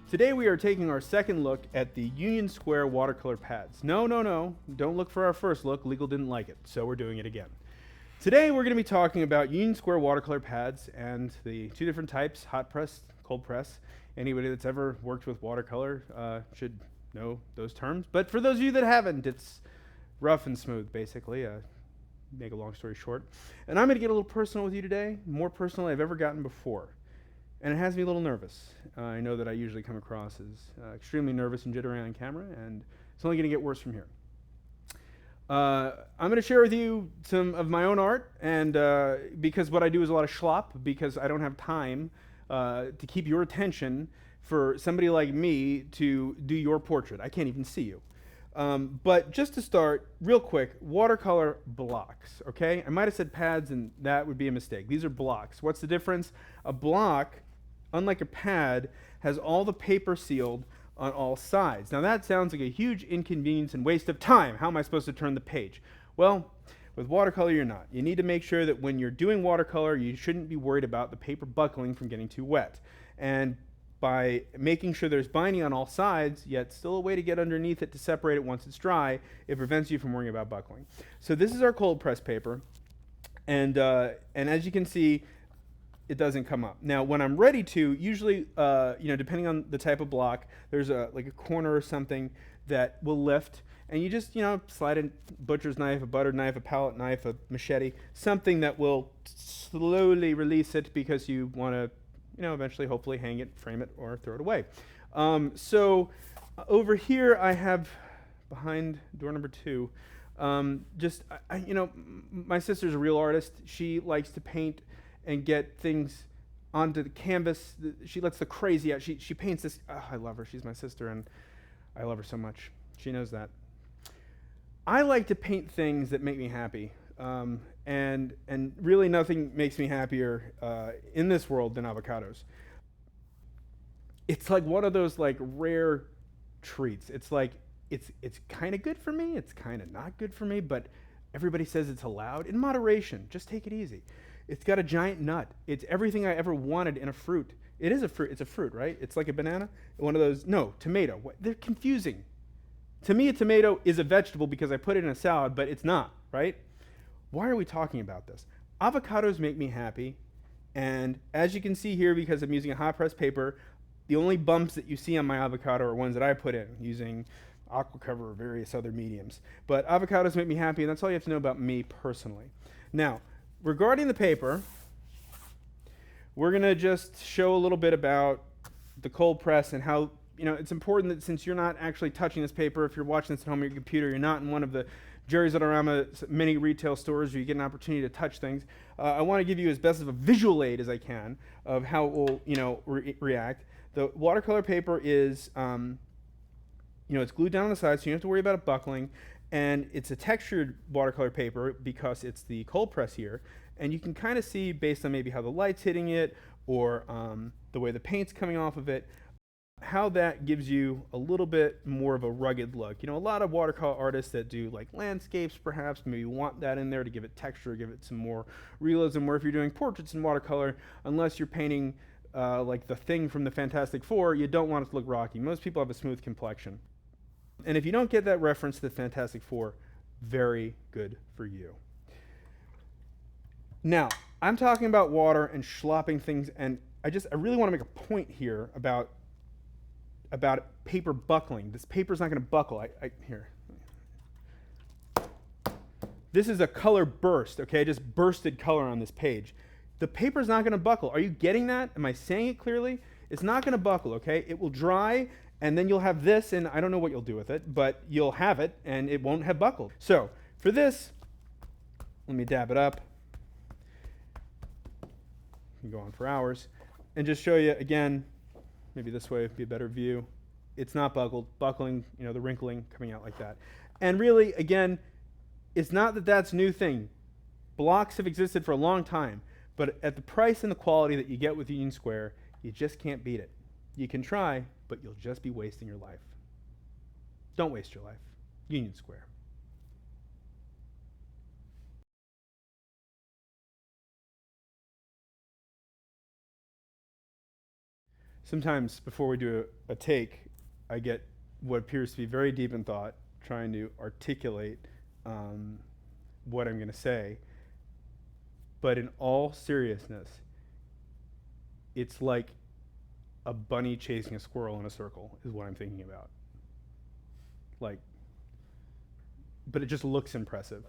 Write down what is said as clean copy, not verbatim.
Today we are taking our second look at the Union Square watercolor pads. No, don't look for our first look. Legal didn't like it, so we're doing it again. Today we're going to be talking about Union Square watercolor pads and the two different types, hot press, cold press. Anybody that's ever worked with watercolor should know those terms. But for those of you that haven't, it's rough and smooth, basically. Make a long story short. And I'm going to get a little personal with you today, more personal than I've ever gotten before. And it has me a little nervous. I know that I usually come across as extremely nervous and jittery on camera, and it's only going to get worse from here. I'm going to share with you some of my own art, and because what I do is a lot of schlop, because I don't have time to keep your attention for somebody like me to do your portrait. I can't even see you. But just to start, real quick, watercolor blocks, okay? I might have said pads, and that would be a mistake. These are blocks. What's the difference? A block, unlike a pad, has all the paper sealed on all sides. Now that sounds like a huge inconvenience and waste of time. How am I supposed to turn the page? Well, with watercolor, you're not. You need to make sure that when you're doing watercolor, you shouldn't be worried about the paper buckling from getting too wet. And by making sure there's binding on all sides, yet still a way to get underneath it to separate it once it's dry, it prevents you from worrying about buckling. So this is our cold press paper, and as you can see, it doesn't come up. Now, when I'm ready to, usually, depending on the type of block, there's like a corner or something that will lift, and you just, slide a butcher's knife, a butter knife, a palette knife, a machete, something that will slowly release it because you want to eventually, hopefully hang it, frame it, or throw it away. So over here I have, behind door number 2, my sister's a real artist. She likes to paint and get things onto the canvas. She lets the crazy out. She paints this. Oh, I love her. She's my sister, and I love her so much. She knows that. I like to paint things that make me happy. And really nothing makes me happier in this world than avocados. It's like one of those like rare treats. It's like it's kind of good for me, it's kind of not good for me, but everybody says it's allowed. In moderation, just take it easy. It's got a giant nut. It's everything I ever wanted in a fruit. It is a fruit. It's a fruit, right? It's like a banana. One of those. No, tomato. They're confusing. To me, a tomato is a vegetable because I put it in a salad, but it's not, right? Why are we talking about this? Avocados make me happy, and as you can see here, because I'm using a hot press paper, the only bumps that you see on my avocado are ones that I put in using aquacover or various other mediums. But avocados make me happy, and that's all you have to know about me personally. Now, regarding the paper, we're going to just show a little bit about the cold press and how it's important that since you're not actually touching this paper, if you're watching this at home on your computer, you're not in one of the Jerry's Adorama many retail stores where you get an opportunity to touch things. I want to give you as best of a visual aid as I can of how it will react. The watercolor paper is it's glued down on the side, so you don't have to worry about it buckling. And it's a textured watercolor paper because it's the cold press here. And you can kind of see, based on maybe how the light's hitting it or the way the paint's coming off of it, how that gives you a little bit more of a rugged look. A lot of watercolor artists that do like landscapes perhaps maybe want that in there to give it texture, give it some more realism, where if you're doing portraits in watercolor, unless you're painting like the Thing from the Fantastic Four, you don't want it to look rocky. Most people have a smooth complexion. And if you don't get that reference to the Fantastic Four, very good for you. Now, I'm talking about water and schlopping things, and I really want to make a point here about paper buckling. This paper's not going to buckle. Here. This is a color burst, okay? I just bursted color on this page. The paper's not going to buckle. Are you getting that? Am I saying it clearly? It's not going to buckle, okay? It will dry, and then you'll have this, and I don't know what you'll do with it, but you'll have it, and it won't have buckled. So for this, let me dab it up. You can go on for hours, and just show you again. Maybe this way would be a better view. It's not buckled, buckling, the wrinkling coming out like that. And really, again, it's not that that's a new thing. Blocks have existed for a long time, but at the price and the quality that you get with Union Square, you just can't beat it. You can try, but you'll just be wasting your life. Don't waste your life. Union Square. sometimes before we do a take, I get what appears to be very deep in thought, trying to articulate what I'm going to say. But in all seriousness, it's like a bunny chasing a squirrel in a circle is what I'm thinking about. Like, but it just looks impressive.